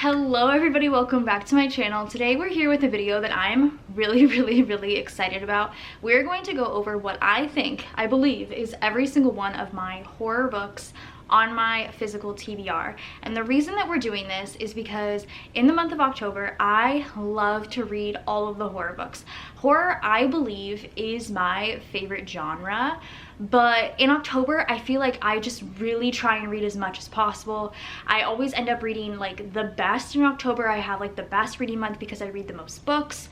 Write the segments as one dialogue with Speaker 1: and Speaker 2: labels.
Speaker 1: Hello everybody, welcome back to my channel. Today we're here with a video that I'm really excited about. We're going to go over what I believe is every single one of my horror books on my physical TBR. And the reason that we're doing this is because in the month of October, I love to read all of the horror books. Horror, I believe, is my favorite genre, but in October, I feel like I just really try and read as much as possible. I always end up reading like the best in October. I have like the best reading month because I read the most books.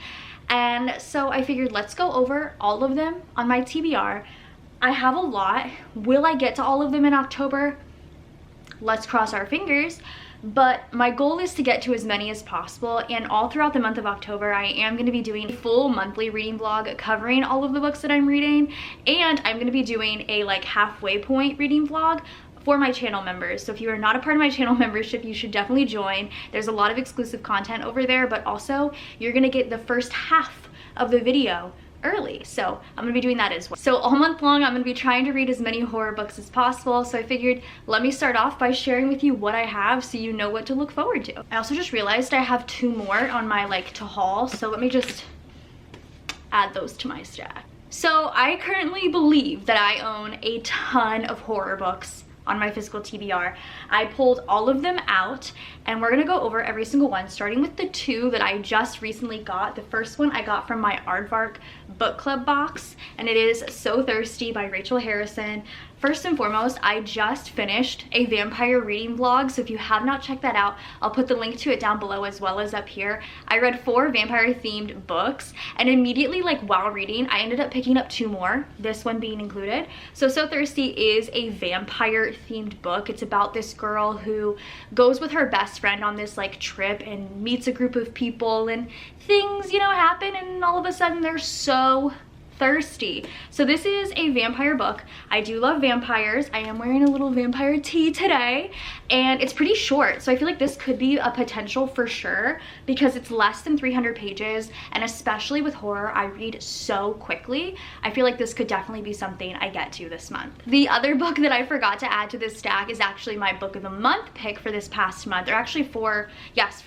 Speaker 1: And so I figured let's go over all of them on my TBR. I have a lot. Will I get to all of them in October? Let's cross our fingers. But my goal is to get to as many as possible, and all throughout the month of October I am going to be doing a full monthly reading vlog covering all of the books that I'm reading, and I'm going to be doing a like halfway point reading vlog for my channel members. So if you are not a part of my channel membership, you should definitely join. There's a lot of exclusive content over there, but also you're going to get the first half of the video early, so I'm gonna be doing that as well. So all month long I'm gonna be trying to read as many horror books as possible, so I figured let me start off by sharing with you what I have so you know what to look forward to. I also just realized I have 2 more on my like to haul, so let me just add those to my stack. So I currently believe that I own a ton of horror books on my physical TBR. I pulled all of them out and we're gonna go over every single one, starting with the 2 that I just recently got. The first one I got from my Aardvark book club box, and it is So Thirsty by Rachel Harrison. First and foremost, I just finished a vampire reading vlog, so if you have not checked that out, I'll put the link to it down below as well as up here. I read 4 vampire themed books, and immediately, like while reading, I ended up picking up 2 more, this one being included. So Thirsty is a vampire themed book. It's about this girl who goes with her best friend on this like trip and meets a group of people, and things, you know, happen, and all of a sudden they're so thirsty. So this is a vampire book. I do love vampires. I am wearing a little vampire tee today, and it's pretty short, so I feel like this could be a potential for sure because it's less than 300 pages, and especially with horror, I read so quickly. I feel like this could definitely be something I get to this month. The other book that I forgot to add to this stack is actually my book of the month pick for this past month, or actually for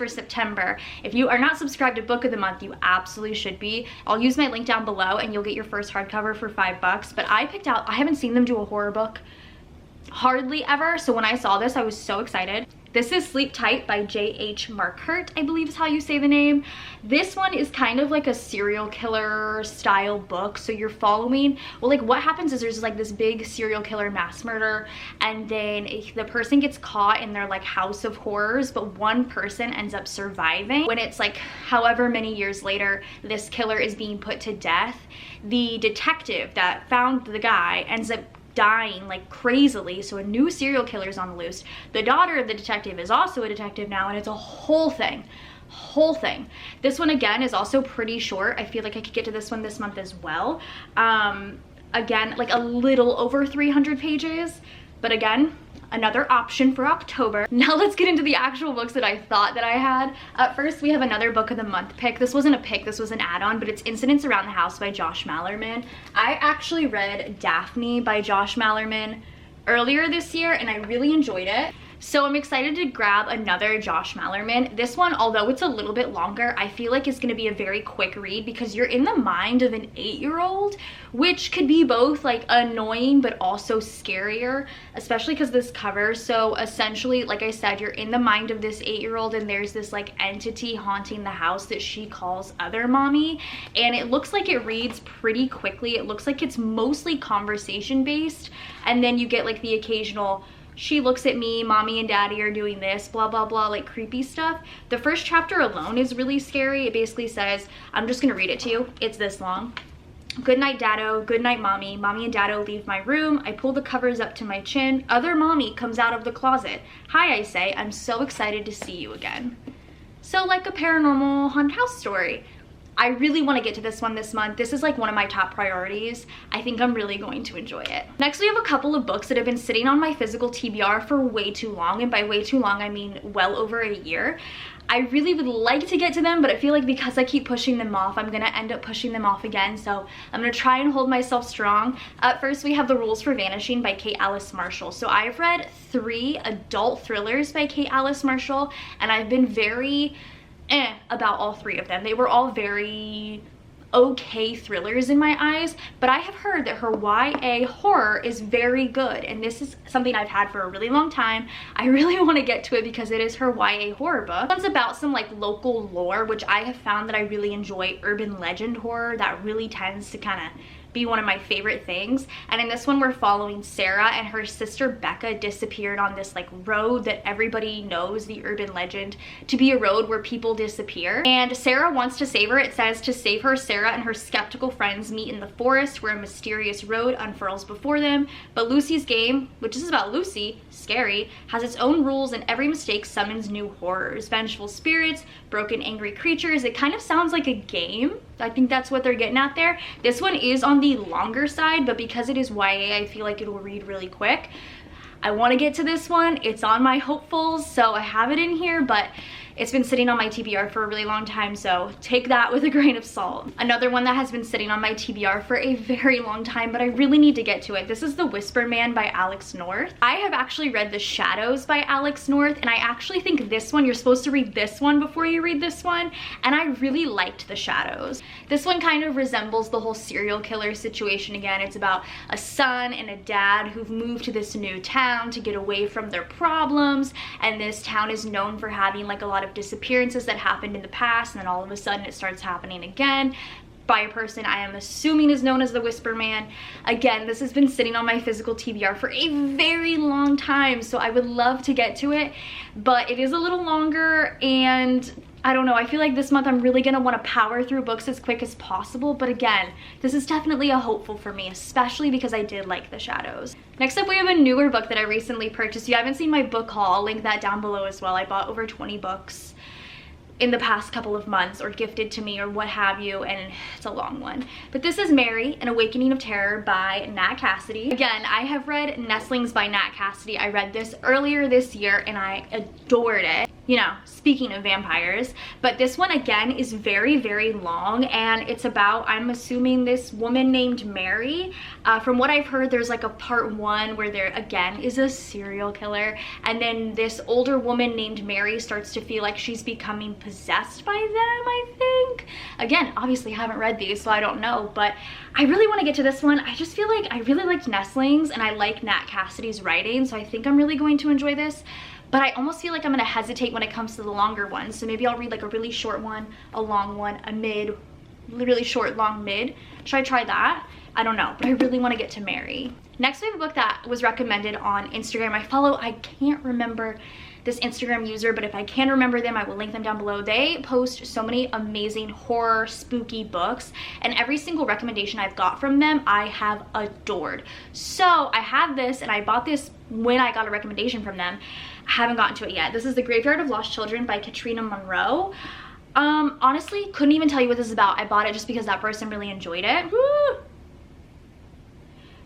Speaker 1: September. If you are not subscribed to book of the month, you absolutely should be. I'll use my link down below and you'll get your first hardcover for $5. But I picked out, I haven't seen them do a horror book hardly ever, so when I saw this I was so excited. This is Sleep Tight by J.H. Markert, I believe is how you say the name. This one is kind of like a serial killer style book. So you're following, well, like what happens is there's like this big serial killer mass murder, and then the person gets caught in their like house of horrors, but one person ends up surviving. When it's like however many years later, this killer is being put to death. The detective that found the guy ends up dying like crazily, so a new serial killer is on the loose. The daughter of the detective is also a detective now, and it's a whole thing. This one again is also pretty short. I feel like I could get to this one this month as well. Again, like a little over 300 pages, but again, another option for October. Now let's get into the actual books that I thought that I had. First, we have another book of the month pick. This wasn't a pick, this was an add-on, but it's Incidents Around the House by Josh Malerman. I actually read Daphne by Josh Malerman earlier this year, and I really enjoyed it. So I'm excited to grab another Josh Malerman. This one, although it's a little bit longer, I feel like it's gonna be a very quick read because you're in the mind of an 8-year-old, which could be both like annoying but also scarier, especially because this cover. So essentially, like I said, you're in the mind of this 8-year-old, and there's this like entity haunting the house that she calls Other Mommy, and it looks like it reads pretty quickly. It looks like it's mostly conversation based, and then you get like the occasional she looks at me, mommy and daddy are doing this, blah blah blah, like creepy stuff. The first chapter alone is really scary. It basically says, I'm just gonna read it to you, it's this long. Good night, Daddo. Good night, Mommy. Mommy and Daddo leave my room. I pull the covers up to my chin. Other Mommy comes out of the closet. Hi, I say. I'm so excited to see you again. So like a paranormal haunted house story. I really want to get to this one this month. This is like one of my top priorities. I think I'm really going to enjoy it. Next, we have a couple of books that have been sitting on my physical TBR for way too long, and by way too long I mean well over a year. I really would like to get to them, but I feel like because I keep pushing them off, I'm gonna end up pushing them off again, so I'm gonna try and hold myself strong. First, we have The Rules for Vanishing by Kate Alice Marshall. So I've read 3 adult thrillers by Kate Alice Marshall, and I've been very about all 3 of them. They were all very okay thrillers in my eyes, but I have heard that her YA horror is very good, and this is something I've had for a really long time. I really want to get to it because it is her YA horror book. One's about some like local lore, which I have found that I really enjoy. Urban legend horror, that really tends to kind of be one of my favorite things. And in this one, we're following Sarah, and her sister Becca disappeared on this like road that everybody knows, the urban legend to be a road where people disappear, and Sarah wants to save her. It says to save her, Sarah and her skeptical friends meet in the forest where a mysterious road unfurls before them. But Lucy's game, which is about Lucy, scary, has its own rules, and every mistake summons new horrors, vengeful spirits, broken angry creatures. It kind of sounds like a game. I think that's what they're getting at there. This one is on the longer side, but because it is YA, I feel like it will read really quick. I want to get to this one. It's on my hopefuls, so I have it in here, but it's been sitting on my TBR for a really long time, so take that with a grain of salt. Another one that has been sitting on my TBR for a very long time, but I really need to get to it. This is The Whisper Man by Alex North. I have actually read The Shadows by Alex North, and I actually think this one, you're supposed to read this one before you read this one, and I really liked The Shadows. This one kind of resembles the whole serial killer situation again. It's about a son and a dad who've moved to this new town to get away from their problems, and this town is known for having like a lot of disappearances that happened in the past, and then all of a sudden it starts happening again by a person I am assuming is known as the Whisper Man. Again, this has been sitting on my physical TBR for a very long time, so I would love to get to it, but it is a little longer, and I don't know, I feel like this month I'm really gonna want to power through books as quick as possible, but again, this is definitely a hopeful for me, especially because I did like The Shadows. Next up, we have a newer book that I recently purchased. If you haven't seen my book haul, I'll link that down below as well. I bought over 20 books in the past couple of months, or gifted to me, or what have you, and it's a long one. But this is Mary, An Awakening of Terror by Nat Cassidy. Again, I have read Nestlings by Nat Cassidy. I read this earlier this year and I adored it. You know, speaking of vampires, but this one again is very, very long, and it's about, I'm assuming, this woman named Mary. From what I've heard, there's like a part 1 where there again is a serial killer, and then this older woman named Mary starts to feel like she's becoming possessed by them, I think. Again, obviously I haven't read these, so I don't know, but I really want to get to this one. I just feel like I really liked Nestlings, and I like Nat Cassidy's writing, so I think I'm really going to enjoy this. But I almost feel like I'm gonna hesitate when it comes to the longer ones. So maybe I'll read like a really short one, a long one, a mid, really short, long, mid. Should I try that? I don't know, but I really want to get to Mary. Next, we have a book that was recommended on Instagram. I can't remember this Instagram user, but if I can remember them, I will link them down below. They post so many amazing horror, spooky books, and every single recommendation I've got from them, I have adored. So I have this, and I bought this when I got a recommendation from them. I haven't gotten to it yet. This is The Graveyard of Lost Children by Katrina Monroe. Honestly, couldn't even tell you what this is about. I bought it just because that person really enjoyed it. Woo!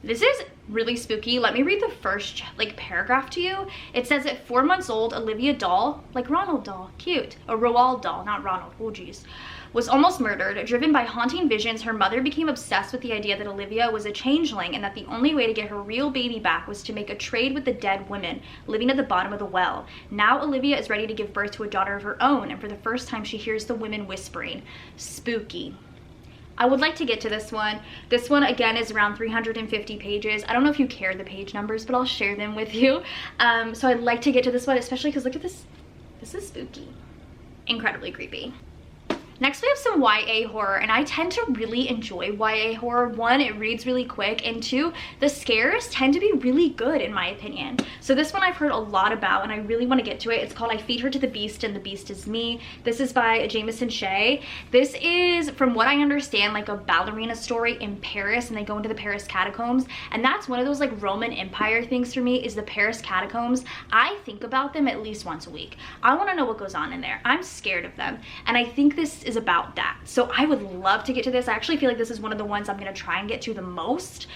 Speaker 1: This is really spooky. Let me read the first like paragraph to you. It says at 4 months old, Olivia Dahl, like Ronald Dahl, cute, a Roald Dahl, not Ronald, oh geez, was almost murdered. Driven by haunting visions, her mother became obsessed with the idea that Olivia was a changeling, and that the only way to get her real baby back was to make a trade with the dead women living at the bottom of the well. Now Olivia is ready to give birth to a daughter of her own, and for the first time she hears the women whispering. Spooky. I would like to get to this one. This one again is around 350 pages. I don't know if you care the page numbers, but I'll share them with you. So I'd like to get to this one, especially because look at this. This is spooky. Incredibly creepy. Next, we have some YA horror, and I tend to really enjoy YA horror. 1, it reads really quick, and 2, the scares tend to be really good in my opinion. So this one I've heard a lot about, and I really want to get to it. It's called I Feed Her to the Beast and the Beast is Me. This is by Jameson Shea. This is, from what I understand, like a ballerina story in Paris, and they go into the Paris catacombs, and that's one of those like Roman Empire things for me, is the Paris catacombs. I think about them at least once a week. I want to know what goes on in there. I'm scared of them, and I think this is about that. So I would love to get to this. I actually feel like this is one of the ones I'm gonna try and get to the most,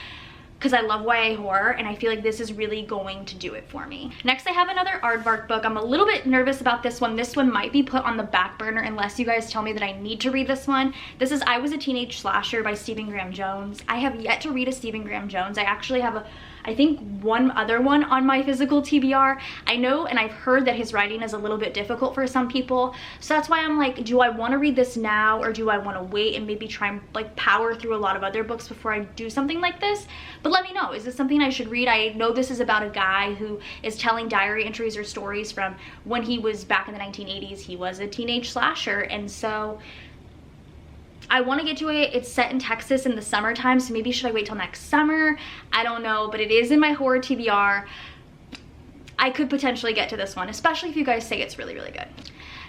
Speaker 1: because I love YA horror, and I feel like this is really going to do it for me. Next, I have another aardvark book. I'm a little bit nervous about this one. This one might be put on the back burner unless you guys tell me that I need to read this one. This is I Was a Teenage Slasher by Stephen Graham Jones. I have yet to read a Stephen Graham Jones. I actually have I think one other one on my physical TBR. I know and I've heard that his writing is a little bit difficult for some people. So that's why I'm like, do I want to read this now, or do I want to wait and maybe try and like power through a lot of other books before I do something like this? But let me know, is this something I should read? I know this is about a guy who is telling diary entries or stories from when he was back in the 1980s. He was a teenage slasher, and so I want to get to it. It's set in Texas in the summertime, so maybe should I wait till next summer? I don't know, but it is in my horror TBR. I could potentially get to this one, especially if you guys say it's really, really good.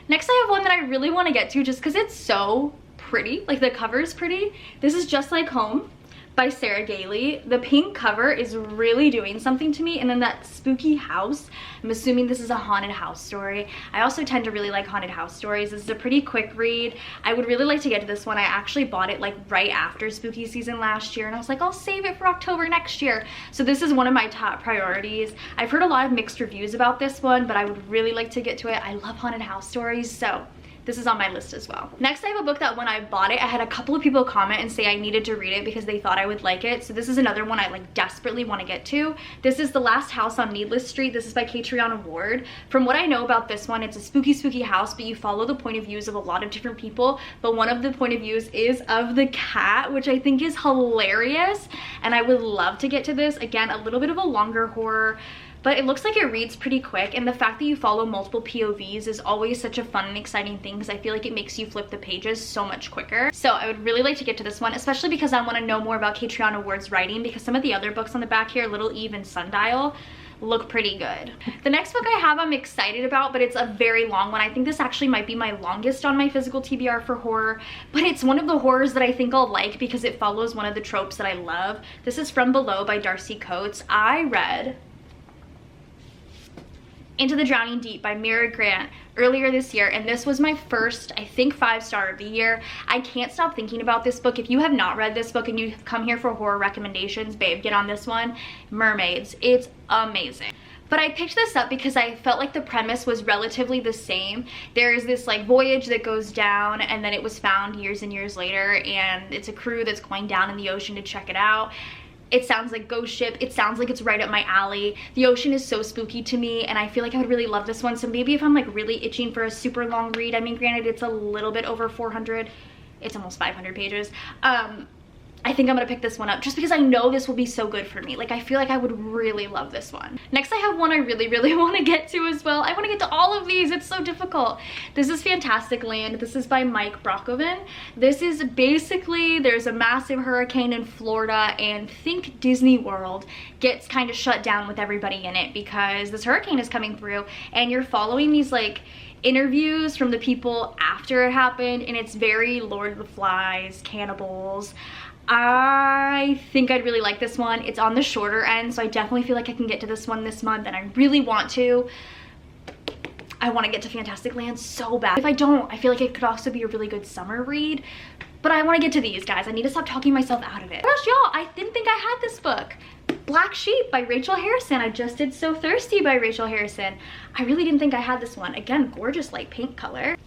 Speaker 1: Next, I have one that I really want to get to just because it's so pretty. Like, the cover is pretty. This is Just Like Home by Sarah Gailey. The pink cover is really doing something to me, and then that spooky house. I'm assuming this is a haunted house story. I also tend to really like haunted house stories. This is a pretty quick read. I would really like to get to this one. I actually bought it like right after spooky season last year, and I was like, I'll save it for October next year. So this is one of my top priorities. I've heard a lot of mixed reviews about this one, but I would really like to get to it. I love haunted house stories, so this is on my list as well. Next, I have a book that when I bought it, I had a couple of people comment and say I needed to read it because they thought I would like it. So this is another one I like desperately want to get to. This is The Last House on Needless Street. This is by Catriona Ward. From what I know about this one, it's a spooky, spooky house, but you follow the point of views of a lot of different people. But one of the point of views is of the cat, which I think is hilarious. And I would love to get to this. Again, a little bit of a longer horror, but it looks like it reads pretty quick, and the fact that you follow multiple POVs is always such a fun and exciting thing because I feel like it makes you flip the pages so much quicker. So I would really like to get to this one, especially because I want to know more about Catriona Ward's writing, because some of the other books on the back here, Little Eve and Sundial, look pretty good. The next book I have I'm excited about, but it's a very long one. I think this actually might be my longest on my physical TBR for horror, but it's one of the horrors that I think I'll like because it follows one of the tropes that I love. This is From Below by Darcy Coates. I read Into the Drowning Deep by Mira Grant earlier this year, and this was my first, I think, 5-star of the year. I can't stop thinking about this book. If you have not read this book and you've come here for horror recommendations, babe, get on this one. Mermaids. It's amazing. But I picked this up because I felt like the premise was relatively the same. There's this like voyage that goes down, and then it was found years and years later, and it's a crew that's going down in the ocean to check it out. It sounds like Ghost Ship. It sounds like it's right up my alley. The ocean is so spooky to me, and I feel like I would really love this one. So maybe if I'm like really itching for a super long read, I mean, granted, it's a little bit over 400. It's almost 500 pages. I think I'm gonna pick this one up just because I know this will be so good for me. Like, I feel like I would really love this one. Next, I have one I really, really want to get to as well. I want to get to all of these. It's so difficult. This is Fantastic Land. This is by Mike Brockovin. This is basically, there's a massive hurricane in Florida, and think Disney World gets kind of shut down with everybody in it because this hurricane is coming through, and you're following these like interviews from the people after it happened, and it's very Lord of the Flies, cannibals. I think I'd really like this one. It's on the shorter end, so I definitely feel like I can get to this one this month, and I really want to. I want to get to Fantastic Land so bad. If I don't, I feel like it could also be a really good summer read, but I want to get to these, guys. I need to stop talking myself out of it. Gosh, y'all, I didn't think I had this book. Black Sheep by Rachel Harrison. I just did So Thirsty by Rachel Harrison. I really didn't think I had this one. Again, gorgeous light pink color.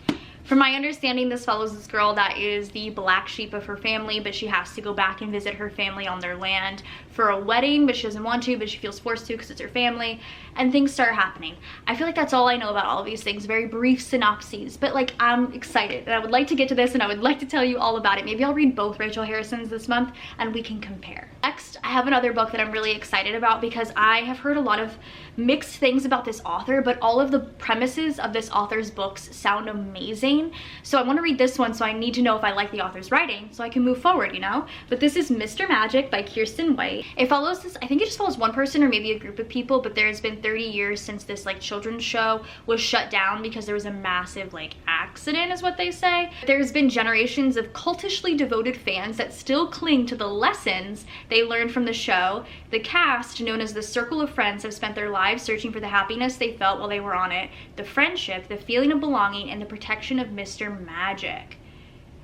Speaker 1: From my understanding, this follows this girl that is the black sheep of her family, but she has to go back and visit her family on their land for a wedding, but she doesn't want to, but she feels forced to because it's her family, and things start happening. I feel like that's all I know about all of these things, very brief synopses, but like, I'm excited, and I would like to get to this, and I would like to tell you all about it. Maybe I'll read both Rachel Harrison's this month, and we can compare. Next, I have another book that I'm really excited about because I have heard a lot of mixed things about this author, but all of the premises of this author's books sound amazing. So I want to read this one, so I need to know if I like the author's writing so I can move forward, you know? But this is Mr. Magic by Kirsten White. It follows this, I think it just follows one person or maybe a group of people, but there's been 30 years since this like children's show was shut down because there was a massive like accident, is what they say. There's been generations of cultishly devoted fans that still cling to the lessons they learned from the show. The cast, known as the Circle of Friends, have spent their lives searching for the happiness they felt while they were on it, the friendship, the feeling of belonging, and the protection of Mr. Magic.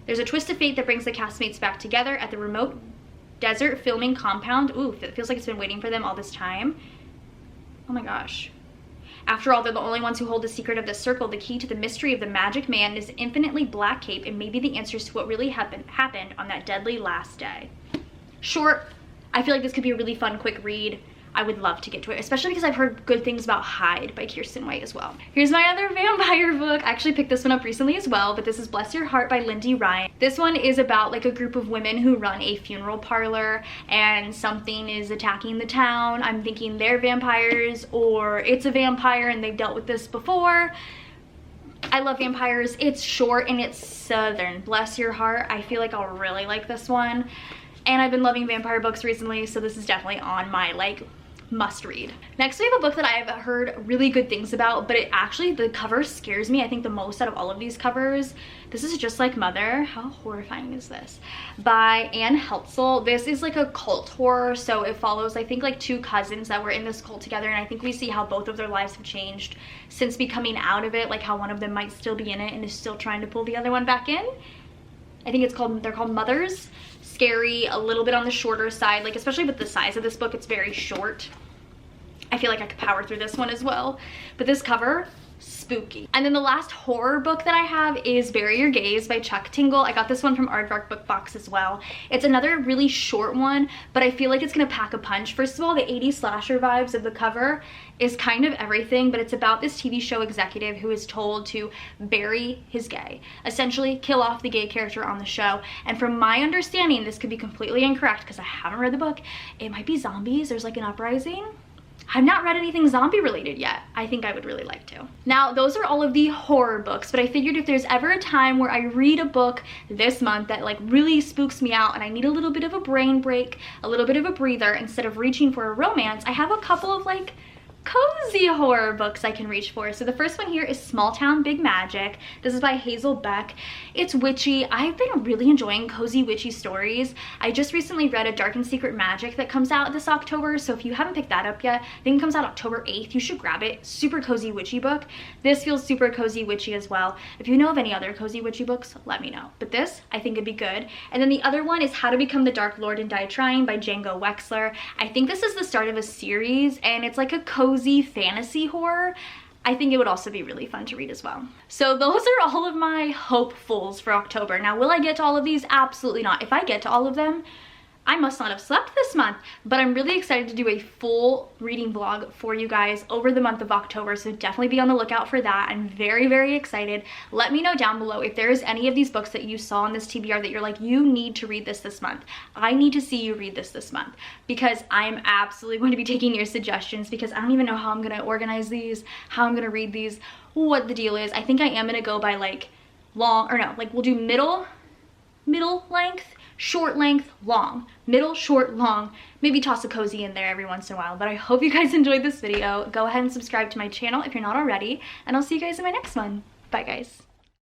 Speaker 1: There's a twist of fate that brings the castmates back together at the remote desert filming compound. Ooh, it feels like it's been waiting for them all this time. Oh my gosh. After all, they're the only ones who hold the secret of the circle. The key to the mystery of the magic man is infinitely black cape and maybe the answers to what really happened on that deadly last day. Short. I feel like this could be a really fun, quick read. I would love to get to it, especially because I've heard good things about Hyde by Kirsten White as well. Here's my other vampire book. I actually picked this one up recently as well, but this is Bless Your Heart by Lindy Ryan. This one is about like a group of women who run a funeral parlor and something is attacking the town. I'm thinking they're vampires or it's a vampire and they've dealt with this before. I love vampires. It's short and it's southern. Bless Your Heart. I feel like I'll really like this one. And I've been loving vampire books recently, so this is definitely on my like must read. Next we have a book that I've heard really good things about, but the cover scares me I think the most out of all of these covers. This is Just Like Mother. How horrifying is this? By Anne Heltzel. This is like a cult horror, so it follows I think like two cousins that were in this cult together, and I think we see how both of their lives have changed since becoming out of it, like how one of them might still be in it and is still trying to pull the other one back in. I think they're called Mothers. Scary, a little bit on the shorter side, like especially with the size of this book, it's very short. I feel like I could power through this one as well, but this cover, spooky. And then the last horror book that I have is Bury Your Gaze by Chuck Tingle. I got this one from Aardvark Book Box as well. It's another really short one, but I feel like it's gonna pack a punch. First of all, the 80s slasher vibes of the cover is kind of everything, but it's about this TV show executive who is told to bury his gay, essentially kill off the gay character on the show. And from my understanding, this could be completely incorrect because I haven't read the book, it might be zombies. There's like an uprising. I've not read anything zombie related yet. I think I would really like to. Now, those are all of the horror books, but I figured if there's ever a time where I read a book this month that like really spooks me out and I need a little bit of a brain break, a little bit of a breather instead of reaching for a romance, I have a couple of like cozy horror books I can reach for. So the first one here is Small Town Big Magic. This is by Hazel Beck. It's witchy. I've been really enjoying cozy witchy stories. I just recently read A Dark and Secret Magic that comes out this October, so if you haven't picked that up yet, I think it comes out October 8th. You should grab it. Super cozy witchy book. This feels super cozy witchy as well. If you know of any other cozy witchy books, let me know. But this, I think, would be good. And then the other one is How to Become the Dark Lord and Die Trying by Django Wexler. I think this is the start of a series, and it's like a cozy fantasy horror. I think it would also be really fun to read as well. So those are all of my hopefuls for October. Now, will I get to all of these? Absolutely not. If I get to all of them, I must not have slept this month, but I'm really excited to do a full reading vlog for you guys over the month of October, so definitely be on the lookout for that. I'm very, very excited. Let me know down below if there is any of these books that you saw on this TBR that you're like, you need to read this month. I need to see you read this month, because I'm absolutely going to be taking your suggestions, because I don't even know how I'm going to organize these, how I'm going to read these, what the deal is. I think I am going to go by like long, or no, like we'll do middle length, short length, long, middle, short, long, maybe toss a cozy in there every once in a while. But I hope you guys enjoyed this video. Go ahead and subscribe to my channel if you're not already, and I'll see you guys in my next one. Bye guys.